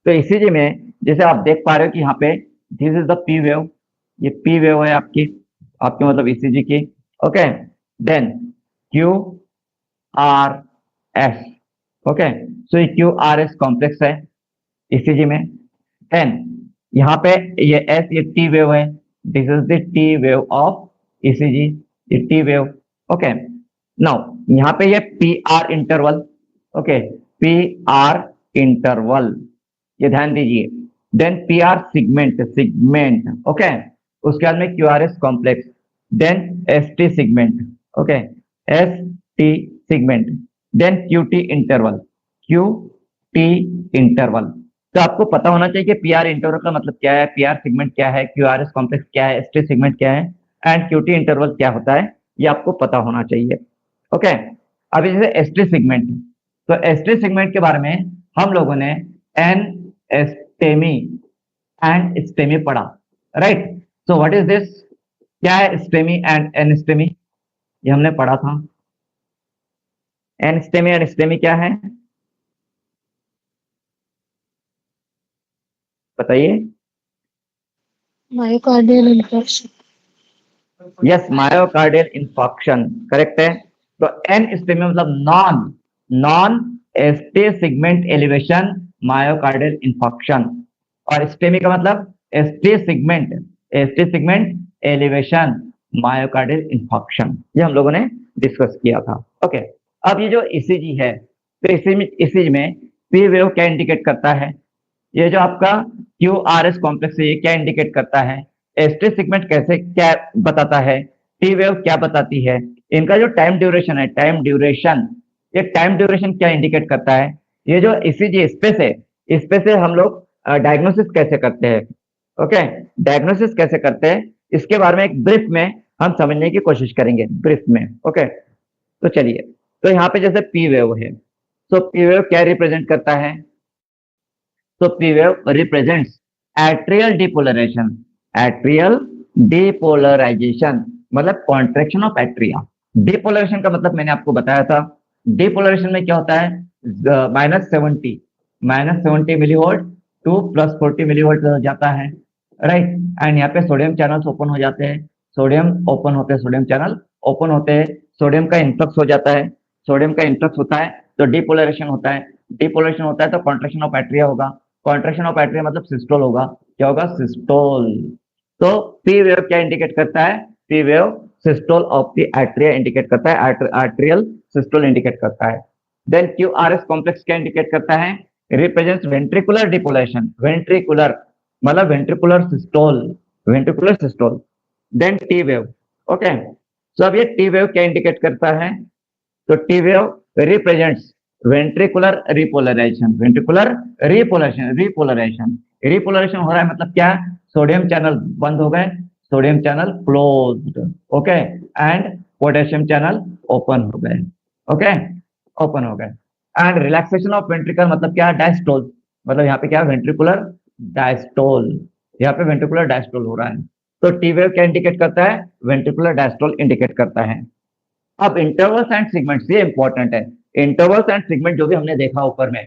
तो ईसीजी में जैसे आप देख पा रहे हो कि यहाँ पे this is the P wave, ये पी वेव है आपकी मतलब ईसीजी की। Okay, then Q R S, okay, so ये क्यू आर एस कॉम्प्लेक्स है ईसीजी में। देन यहाँ पे ये एस, ये टी वेव है, this is the T wave of ECG, ये टी वेव। ओके, नाउ यहाँ पे ये P R interval, okay, P R interval, ये ध्यान दीजिए। Then P R segment, okay, उसके बाद में Q R S complex, then S T segment, okay, S T segment, then Q T interval, Q T interval. तो आपको पता होना चाहिए कि पी आर इंटरवल का मतलब क्या है, पी आर सिगमेंट क्या है, क्यू आर एस कॉम्प्लेक्स क्या है, एस टी सिगमेंट क्या है एंड क्यू टी इंटरवल क्या होता है, ये आपको पता होना चाहिए। ओके, अभी जैसे एस टी सिगमेंट, तो एस्टे सेगमेंट के बारे में हम लोगों ने एन एस्टेमी एंड स्टेमी पढ़ा, right? So what is this? क्या है स्टेमी एंड एन स्टेमी? ये हमने पढ़ा था। एन स्टेमी एंड स्टेमी क्या है बताइए? Myocardial infection. Yes, myocardial infarction, correct है। तो एन स्टेमी मतलब non ST segment elevation myocardial infarction, और स्टेमी का मतलब ST segment elevation myocardial infarction, ये हम लोगों ने डिस्कस किया था। ओके, अब ये जो ईसीजी है, तो ईसीजी में पी वेव क्या इंडिकेट करता है? ये जो आपका क्यू आर एस कॉम्प्लेक्स है, ये क्या इंडिकेट करता है? एस्टे सेगमेंट कैसे क्या बताता है? टी वेव क्या बताती है? इनका जो टाइम ड्यूरेशन है, ये टाइम ड्यूरेशन क्या इंडिकेट करता है? ये जो ईसीजी स्पेस है, इस पे से हम लोग डायग्नोसिस कैसे करते हैं? ओके, डायग्नोसिस कैसे करते हैं इसके बारे में एक ब्रीफ में हम समझने की कोशिश करेंगे, ब्रीफ में। ओके, तो चलिए, तो यहाँ पे जैसे पी वेव है, तो पी वेव क्या रिप्रेजेंट करता है? तो P wave represents atrial depolarization मतलब कॉन्ट्रैक्शन ऑफ एट्रिया। डिपोलराइजेशन का मतलब मैंने आपको बताया था, डिपोलराइजेशन में क्या होता है, -70 मिलीवोल्ट टू +40 मिलीवोल्ट जाता है, राइट। एंड यहाँ पे सोडियम चैनल्स ओपन हो जाते हैं, सोडियम ओपन होते हैं, सोडियम चैनल ओपन होते हैं, सोडियम का इन्फ्लक्स हो जाता है, सोडियम का इन्फ्लक्स होता है तो डिपोलराइजेशन होता है, डिपोलराइजेशन होता है तो कॉन्ट्रैक्शन ऑफ एट्रिया होगा, कॉन्ट्रैक्शन ऑफ एट्रिया मतलब सिस्टोल होगा, क्या होगा, सिस्टोल। तो पी वेव क्या इंडिकेट करता है, P wave systole of the atria indicate करता है, आर्टेरियल सिस्टोल इंडिकेट करता है। Then Q R S complex क्या इंडिकेट करता है, रिप्रेजेंट्स वेंट्रिकुलर डिपोलेशन, वेंट्रिकुलर मतलब ventricular systole, ventricular systole. Then T wave, okay. So अब ये टी वेव क्या इंडिकेट करता है, तो T wave represents ventricular repolarisation, ventricular repolarisation, repolarisation, repolarisation हो रहा है मतलब क्या, सोडियम चैनल बंद हो गए, sodium channel closed, okay, and potassium channel open हो गए, ओके, ओपन हो गए। एंड रिलैक्सेशन ऑफ वेंट्रिकल मतलब क्या, डायस्टोल, मतलब यहाँ पे क्या वेंट्रिकुलर डायस्टोल, यहाँ पे वेंट्रिकुलर डायस्टोल हो रहा है। तो टी वेव क्या इंडिकेट करता है, वेंट्रिकुलर डायस्टोल इंडिकेट करता है। अब इंटरवल्स एंड सेगमेंट्स ये इंपॉर्टेंट है, इंटरवल्स एंड सेगमेंट जो भी हमने देखा ऊपर में,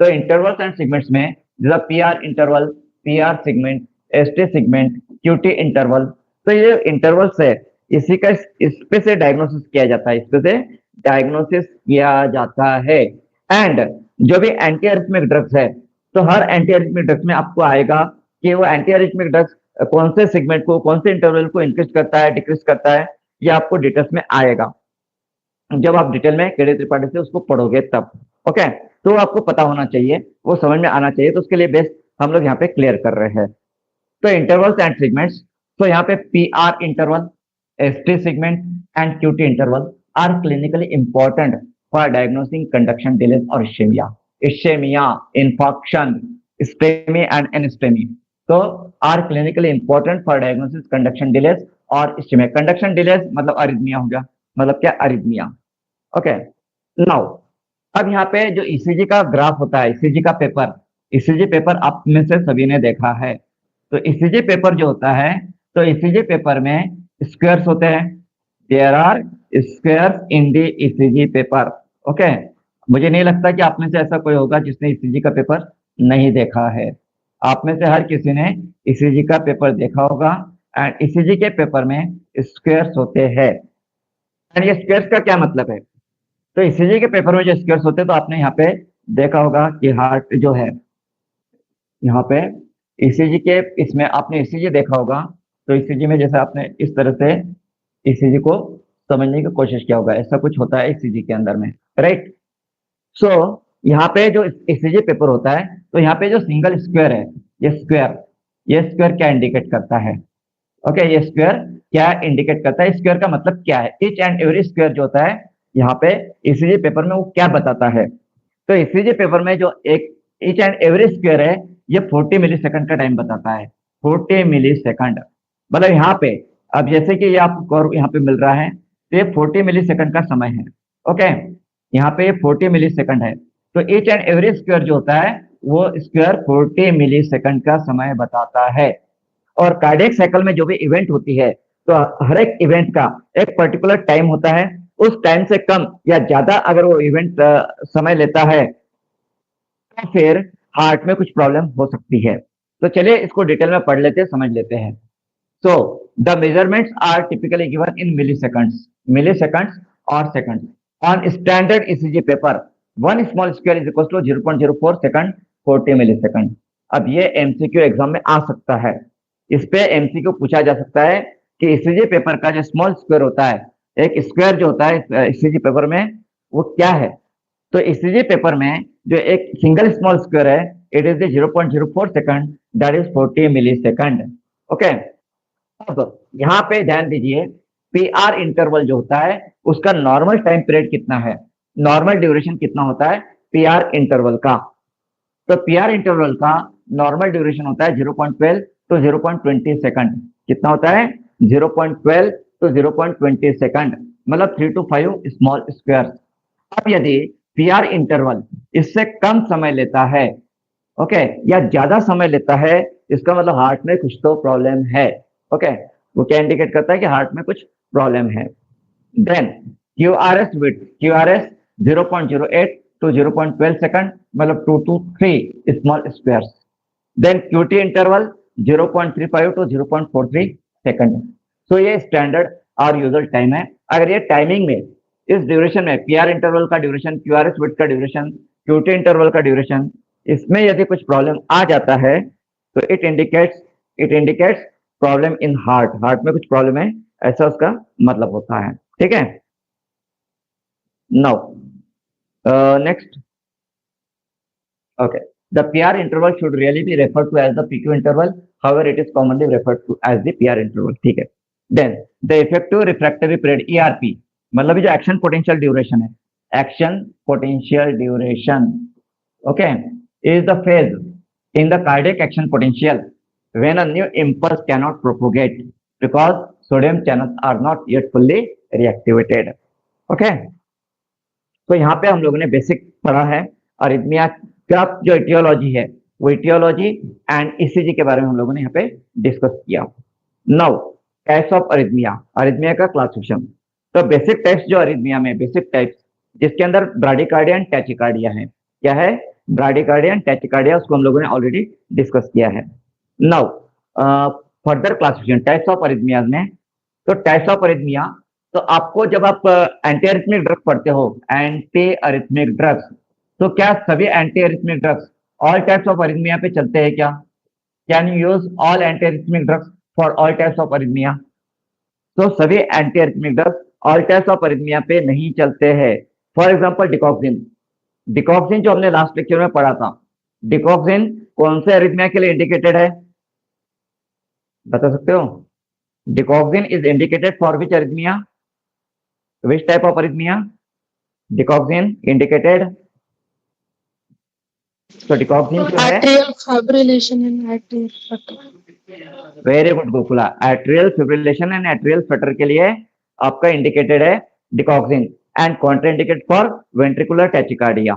तो इंटरवल्स एंड सेगमेंट्स में जैसा P R interval, P R segment, S T segment, Q T interval, तो ये इंटरवल्स है, इसी का इस पे से डायग्नोसिस किया जाता है, इस पे से डायग्नोसिस किया जाता है। एंड जो भी एंटी अरिथमिक ड्रग्स है, तो हर एंटी अरिथमिक ड्रग्स में आपको आएगा कि वो एंटी अरिथमिक ड्रग्स कौन से सेगमेंट को, कौन से इंटरवल को इंक्रीज करता है, डिक्रीज करता है, ये आपको डिटेल्स में आएगा जब आप डिटेल में केडी त्रिपाठी से उसको पढ़ोगे तब, ओके। तो आपको पता होना चाहिए, वो समझ में आना चाहिए, तो उसके लिए बेस हम लोग यहाँ पे क्लियर कर रहे हैं। तो इंटरवल्स एंड सेगमेंट्स, तो यहाँ पे P R interval, S T segment and Q T interval are clinically important for diagnosing conduction delays और ischaemia, ischaemia, infarction, STEMI and NSTEMI, तो are clinically important for diagnosis conduction delays और इश्केमिया। कंडक्शन डिलेस मतलब अरिथमिया हो गया, मतलब क्या, अरिथमिया, ओके। नाउ अब यहाँ पे जो ईसीजी का ग्राफ होता है, ईसीजी का पेपर, ईसीजी पेपर आप में से सभी ने देखा है, तो ईसीजी पेपर जो होता है, तो ईसीजी पेपर में स्क्वायर्स होते हैं, there are squares in the ECG paper, okay. मुझे नहीं लगता कि आप में से ऐसा कोई होगा जिसने ईसीजी का पेपर नहीं देखा है, आप में से हर किसी ने ईसीजी का पेपर देखा होगा। एंड ईसीजी के पेपर में स्क्वायर्स होते हैं, एंड ये स्क्वायर्स का क्या मतलब है, तो ईसीजी के पेपर में जो स्क्वायर्स होते हैं, तो आपने यहाँ पे देखा होगा कि हार्ट जो है, यहाँ पे ईसीजी के इसमें आपने ईसीजी देखा होगा, तो ईसीजी में जैसे आपने इस तरह से ईसीजी को समझने की कोशिश किया होगा, ऐसा कुछ होता है ईसीजी के अंदर में, राइट। सो यहाँ पे जो ईसीजी पेपर होता है, तो यहाँ पे जो सिंगल स्क्वायर है, ये स्क्वायर क्या इंडिकेट करता है, ओके, ये स्क्वायर क्या इंडिकेट करता है, स्क्वायर का मतलब क्या है, ईच एंड एवरी स्क्वायर जो होता है यहाँ पे ईसीजी पेपर में वो क्या बताता है, तो ईसीजी पेपर में जो एक ईच एंड एवरी स्क्वायर है, ये 40 मिली सेकंड का टाइम बताता है, 40 मिली सेकंड, मतलब यहाँ पे अब जैसे कि ये आपको कर्व यहाँ पे मिल रहा है, तो ये 40 मिली सेकंड का समय है, ओके, यहाँ पे 40 मिली सेकंड है, तो ईच एंड एवरी स्क्वायर जो होता है वो स्क्वायर 40 मिली सेकंड का समय बताता है। और कार्डियक साइकिल में जो भी इवेंट होती है, तो हर एक इवेंट का एक पर्टिकुलर टाइम होता है, उस टाइम से कम या ज्यादा अगर वो इवेंट समय लेता है, तो फिर हार्ट में कुछ प्रॉब्लम हो सकती है। तो चलिए इसको डिटेल में पढ़ लेते हैं, समझ लेते हैं। So the measurements are typically given in milliseconds और seconds on standard ECG paper, one small square is equal to 0.04 second 40 millisecond. अब ये एमसीक्यू एग्जाम में आ सकता है, इस पे एमसीक्यू पूछा जा सकता है कि ईसीजी पेपर का जो स्मॉल स्क्वायर होता है, एक स्क्वायर जो होता है ईसीजी पेपर में, वो क्या है, तो ईसीजी पेपर में जो एक सिंगल स्मॉल स्क्वायर है, it is 0.04 second, that is 40 millisecond, okay. अब यहाँ पे ध्यान दीजिए, पी आर इंटरवल जो होता है उसका नॉर्मल टाइम पीरियड कितना है, नॉर्मल ड्यूरेशन कितना होता है पी आर इंटरवल का, तो पी आर इंटरवल का नॉर्मल ड्यूरेशन होता है 0.12 टू 0.20 सेकंड, कितना होता है 0.12 टू 0.20 सेकंड, मतलब 3 to 5 स्मॉल स्क्वायर। अब यदि पी आर इंटरवल इससे कम समय लेता है, ओके, या ज्यादा समय लेता है, इसका मतलब हार्ट में कुछ तो प्रॉब्लम है, ओके, वो क्या इंडिकेट करता है कि हार्ट में कुछ प्रॉब्लम है। Then QRS width, QRS 0.08 to 0.12 second, मतलब 2 to 3 small squares. Then QT interval 0.35 to 0.43 second. So ये स्टैंडर्ड और यूजुअल टाइम है। अगर ये टाइमिंग में इस ड्यूरेशन में PR इंटरवल का ड्यूरेशन, QRS width का ड्यूरेशन, QT इंटरवल का ड्यूरेशन, इसमें यदि कुछ प्रॉब्लम आ जाता है तो it indicates problem in heart में कुछ प्रॉब्लम है, ऐसा उसका मतलब होता है। ठीक है, now next, okay, the PR interval should really be referred to as the PQ interval, however it is commonly referred to as the PR interval। ठीक है, then the effective refractory period ERP, मतलब जो एक्शन पोटेंशियल ड्यूरेशन है, action potential duration, okay, is the phase in the cardiac action potential when a new impulse cannot propagate because sodium channels are not yet fully reactivated। okay, तो यहाँ पे हम लोगों ने बेसिक पढ़ा है अरिथमिया का जो इटियोलॉजी है, वो इटियोलॉजी एंड ईसीजी के बारे में हम लोगों ने यहाँ पे डिस्कस किया। नाउ टाइप्स ऑफ अरिथमिया का क्लासिफिकेशन। तो बेसिक टाइप्स जो अरिथमिया में, बेसिक टाइप्स जिसके अंदर ब्राडिकार्डिया एंड टैचिकार्डिया है। क्या है? ब्राडिकार्डिया एंड टैचिकार्डिया, उसको हम लोगों ने ऑलरेडी डिस्कस किया है। Now further classification types of arrhythmia में। तो टाइप्स ऑफ अरिथमिया, तो आपको जब आप एंटी अरिथमिक ड्रग पढ़ते हो, एंटी अरिथमिक ड्रग्स, तो क्या सभी anti arrhythmic drugs all types of arrhythmia पे चलते हैं क्या? Can you use all anti arrhythmic drugs for all types of arrhythmia? तो सभी anti arrhythmic drugs all types of arrhythmia पे नहीं चलते हैं। फॉर एग्जांपल डिकॉक्सिन जो हमने लास्ट लेक्चर में पढ़ा था, डिकॉक्सिन कौन से अरिथमिया के लिए इंडिकेटेड है, बता सकते हो? Digoxin is indicated for which arrhythmia, which type of arrhythmia digoxin indicated? तो डिकॉक्सिन जो है, atrial fibrillation and atrial flutter। Very good Gokula, atrial fibrillation and atrial flutter के लिए आपका इंडिकेटेड है digoxin, and contraindicated for ventricular tachycardia.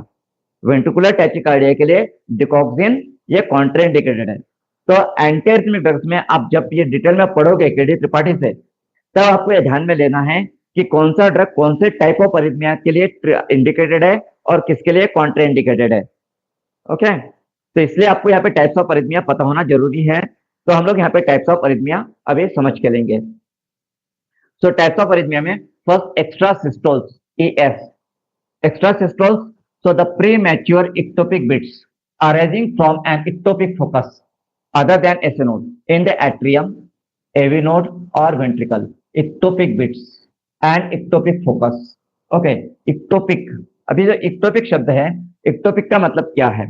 Ventricular tachycardia के लिए डिकॉक्सिन ये कॉन्ट्राइंडिकेटेड है। तो एंटी अरिथमिक ड्रग्स में आप जब ये डिटेल में पढ़ोगे केडी त्रिपाठी से, तब आपको ये ध्यान में लेना है कि कौन सा ड्रग कौन से टाइप ऑफ अरिथमिया के लिए इंडिकेटेड है और किसके लिए कॉन्ट्राइंडिकेटेड है। ओके, तो इसलिए आपको यहाँ पे टाइप्स ऑफ अरिथमिया पता होना जरूरी है। तो हम लोग यहाँ पे टाइप्स ऑफ अरिथमिया अभी समझ के लेंगे। सो टाइप्स ऑफ अरिथमिया में first extra systoles, ES, extra systoles, so the premature ectopic beats arising from an ectopic focus other than SA node in the atrium, AV node or ventricle, ectopic bits and ectopic focus। Okay, ectopic, अभी जो इक्टोपिक शब्द है, इक्टोपिक का मतलब क्या है?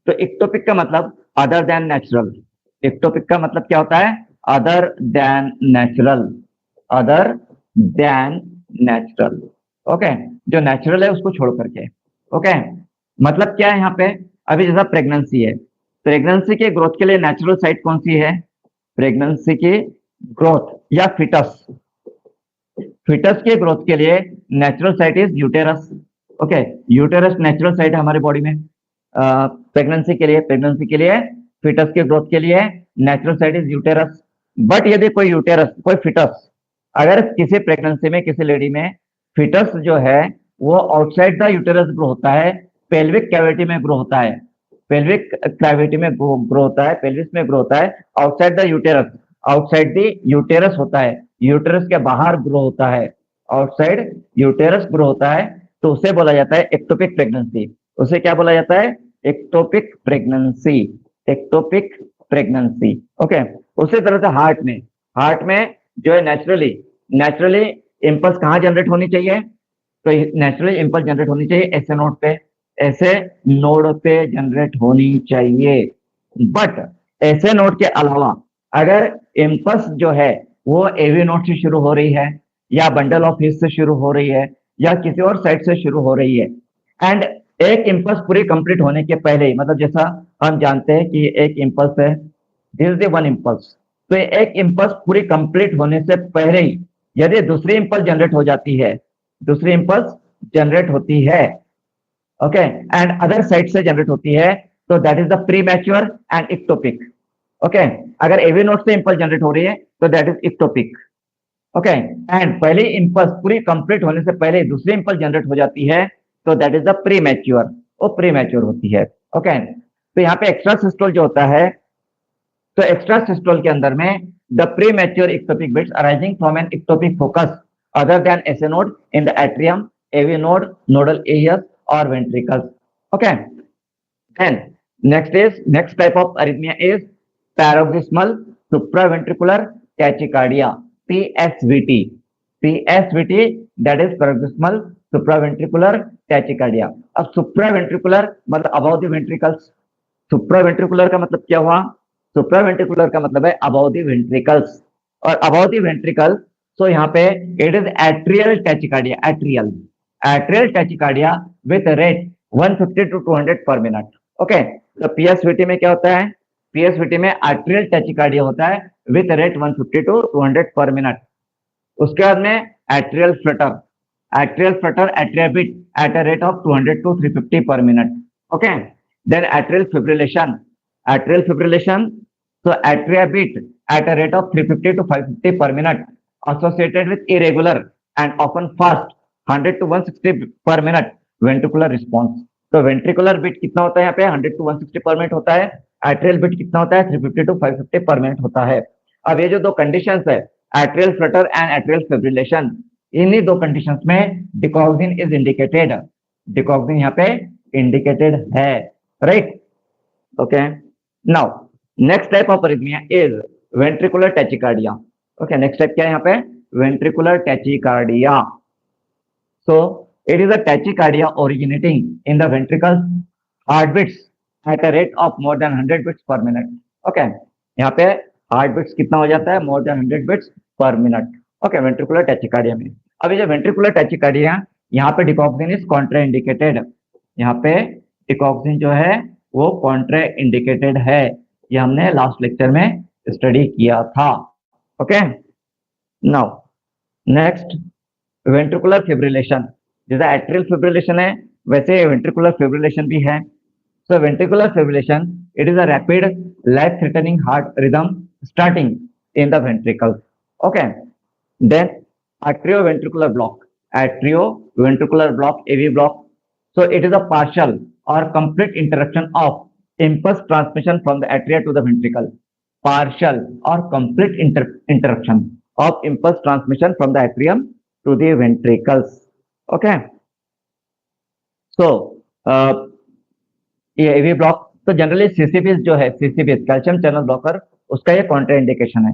तो इक्टोपिक का मतलब अदर देन नेचुरल। इक्टोपिक का मतलब क्या होता है? Other than natural, other than natural. Okay, जो नेचुरल है उसको छोड़ करके। ओके, मतलब क्या है यहाँ पे? अभी जैसा प्रेगनेंसी है, प्रेगनेंसी के ग्रोथ के लिए नेचुरल साइट कौन सी है? प्रेगनेंसी की ग्रोथ या फिटस, फिटस के ग्रोथ के लिए natural site is uterus. Okay, uterus natural site है हमारे बॉडी में। प्रेगनेंसी के लिए फिटस के ग्रोथ के लिए natural site is uterus. But यदि कोई यूटेरस, कोई फिटस, अगर किसी प्रेगनेंसी में किसी लेडी में फिटस जो है वो आउटसाइड द यूटेरस ग्रो होता है, पेल्विक कैविटी में ग्रो होता है, पेल्विक कैविटी में ग्रो होता है, पेल्विस में ग्रो होता है, outside the uterus, outside the uterus होता है, यूटेरस के बाहर ग्रो होता है, आउटसाइड यूटेरस ग्रो होता है, तो उसे बोला जाता है एक्टोपिक प्रेगनेंसी। उसे क्या बोला जाता है? Ectopic pregnancy, ectopic pregnancy. Okay, उसी तरह से हार्ट में जो है नेचुरली इंपल्स कहाँ जनरेट होनी चाहिए? तो नेचुरली इंपल्स जनरेट होनी चाहिए ऐसे नोड पे, ऐसे नोड पे जनरेट होनी चाहिए। बट ऐसे नोड के अलावा अगर इंपल्स जो है वो एवी नोड से शुरू हो रही है, या बंडल ऑफ हिस्स से शुरू हो रही है, या किसी और साइड से शुरू हो रही है, एंड एक इंपल्स पूरी कंप्लीट होने के पहले ही, मतलब जैसा हम जानते हैं कि एक इंपल्स है, this is the one impulse, तो एक इंपल्स पूरी कंप्लीट होने से पहले ही यदि दूसरी इंपल्स जनरेट हो जाती है, दूसरी इंपल्स जनरेट होती है, ओके, एंड अदर साइड से जनरेट होती है, तो that is the premature and ectopic. Okay, अगर एवी नोड से इंपल्स जनरेट हो रही है तो that is ectopic. Okay, and पहली इंपल्स पूरी कंप्लीट होने से पहले दूसरी इंपल्स जनरेट हो जाती है, तो that is the pre mature, वो प्री मैच्योर होती है। ओके, तो यहाँ पे एक्स्ट्रा सिस्टोल जो होता है, तो एक्स्ट्रा सिस्टोल के अंदर में the premature ectopic beats arising from an ectopic focus other than S node in the atrium, AV node, nodal areas और ventricles. Okay, then next type of arrhythmia is paroxysmal supraventricular tachycardia, PSVT. PSVT, that is paroxysmal supraventricular tachycardia। अब supraventricular मतलब above the ventricles, supraventricular का मतलब क्या हुआ? supraventricular का मतलब है above the ventricles, और above the ventricle, so यहाँ पे it is atrial tachycardia, atrial tachycardia with a rate 150 to 200 per minute। Okay, तो पीएसवीटी में क्या होता है? पीएसवीटी में आर्ट्रियल टैचिकार्डिया होता है विथ रेट 150 टू 200 पर मिनट। उसके बाद में atrial flutter atria beat at a rate of 200 to 350 per minute. Okay, then atrial fibrillation, so atria beat at a rate of 350 to 550 per minute associated with irregular and often fast 100 to 160 per minute ventricular response। तो वेंट्रिकुलर बीट कितना होता है यहाँ पे? 100 टू 160 पर मिनट होता है। एट्रियल बीट कितना होता है? 350 टू 550 पर मिनट होता है। अब ये जो दो कंडीशंस है, atrial Flutter and atrial fibrillation, इन्हीं दो कंडीशंस में डिकॉक्सिन इज इंडिकेटेड, डिकॉक्सिन यहाँ पे इंडिकेटेड है, right? Okay, now next type of arrhythmia is ventricular tachycardia. Okay, next type क्या है यहाँ पे? Ventricular tachycardia. So it is a tachycardia originating in the ventricles, heartbeats at a rate of more than 100 beats per minute। okay, यहाँ पे हार्ट बीट्स कितना हो जाता है? more than 100 beats per minute। okay, ventricular tachycardia में। अब ये जो वेंट्रिकुलर टैचिकार्डिया, यहाँ पे डिकॉक्सिन इज कॉन्ट्रा इंडिकेटेड, यहाँ पे डिकॉक्सिन जो है वो कॉन्ट्रा इंडिकेटेड है, ये हमने लास्ट लेक्चर में स्टडी किया था। Okay, now next ventricular fibrillation. जैसा एट्रियल फिब्रिलेशन है वैसे वेंट्रिकुलर फिब्रिलेशन भी है। So ventricular fibrillation it is a rapid life threatening heart rhythm starting in the ventricle. Okay, then atrioventricular block, AV block, so it is a partial or complete interruption of impulse transmission from the atria to the ventricle, partial or complete interruption of impulse transmission from the atrium to the ventricles। okay, so ये AV ब्लॉक, तो जनरली सीसीबीएस जो है, सीसीबीएस कैल्शियम चैनल ब्लॉकर, उसका ये कॉन्ट्राइंडिकेशन है।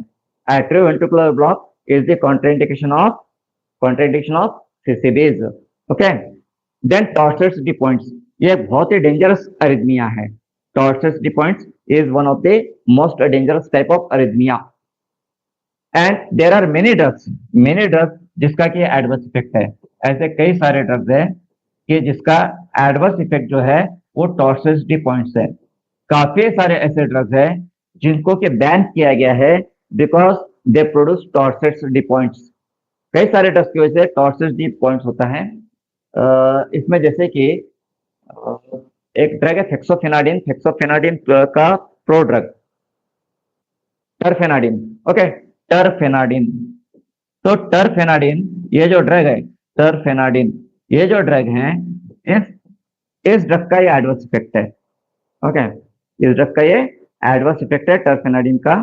Atrioventricular block is the contraindication of CCBs. Okay, then torsades de pointes, ये बहुत ही डेंजरस अरिथमिया है। Torsades de pointes is one of the most dangerous type of arrhythmia, and there are many drugs जिसका कि एडवर्स इफेक्ट है। ऐसे कई सारे ड्रग्स है कि जिसका एडवर्स इफेक्ट जो है वो टॉर्सस डी पॉइंट्स है। काफी सारे ऐसे ड्रग्स है जिनको कि बैन किया गया है because they produce torsades de pointes. कई सारे ड्रग्स की वजह से टॉर्सस डी पॉइंट्स होता है। इसमें जैसे कि एक ड्रग है फेक्सोफेनाडिन का प्रो ड्रग टर्फेनाडिन। ओके, टर्फेनाडिन, तो टर्फेनाडिन ये जो ड्रग है, टर्फेनाडिन ये जो ड्रग है, इस ड्रग का ये एडवर्स इफेक्ट है। ओके, इस ड्रग का ये एडवर्स इफेक्ट है टर्फेनाडिन का।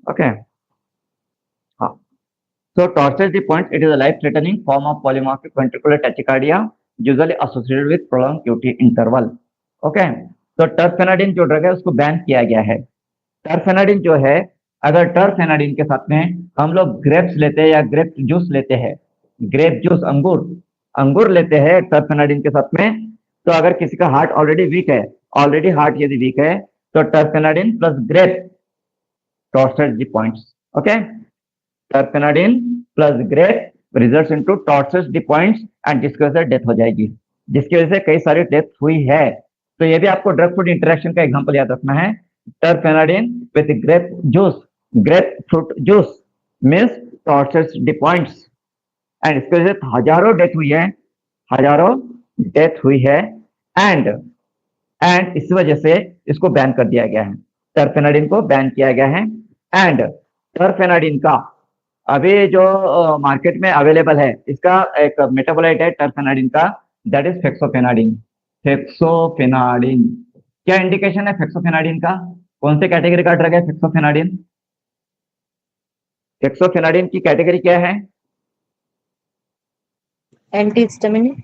ओके, हाँ, so torsades the point, it is a life threatening form of polymorphic ventricular tachycardia usually associated with prolonged QT interval। Okay, तो टर्फेनाडिन जो ड्रग है उसको बैन किया गया है। टर्फेनाडिन जो है, अगर टर्फेनाडिन के साथ में हम लोग ग्रेप्स लेते हैं या ग्रेप जूस लेते हैं, ग्रेप जूस अंगूर लेते हैं टर्फेनाडिन के साथ में, तो अगर किसी का हार्ट ऑलरेडी वीक है, हार्ट यदि वीक है, तो terfenadine plus grape torsades de pointes. Okay, terfenadine plus grape results into torsades de pointes and जिसकी वजह से डेथ हो जाएगी, जिसकी वजह से कई सारी डेथ हुई है। तो ये भी आपको ड्रग फूड इंटरेक्शन का एग्जांपल याद रखना है। Terfenadine with grapefruit juice means torsades de pointes, and इसकी वजह से हजारों डेथ हुई है, एंड इस वजह से इसको बैन कर दिया गया है। टर्फेनाडिन को बैन किया गया है, एंड टर्फेनाडिन का अभी जो मार्केट में अवेलेबल है, इसका एक मेटाबोलाइट है टर्फेनाडिन का, दैट इज फेक्सोफेनाडिन। फेक्सोफेनाडिन क्या इंडिकेशन है फेक्सोफेनाडिन का? कौन से कैटेगरी का ड्रग है फेक्सोफेनाडिन? फेक्सोफेनाडिन की कैटेगरी क्या है? एंटीहिस्टामिन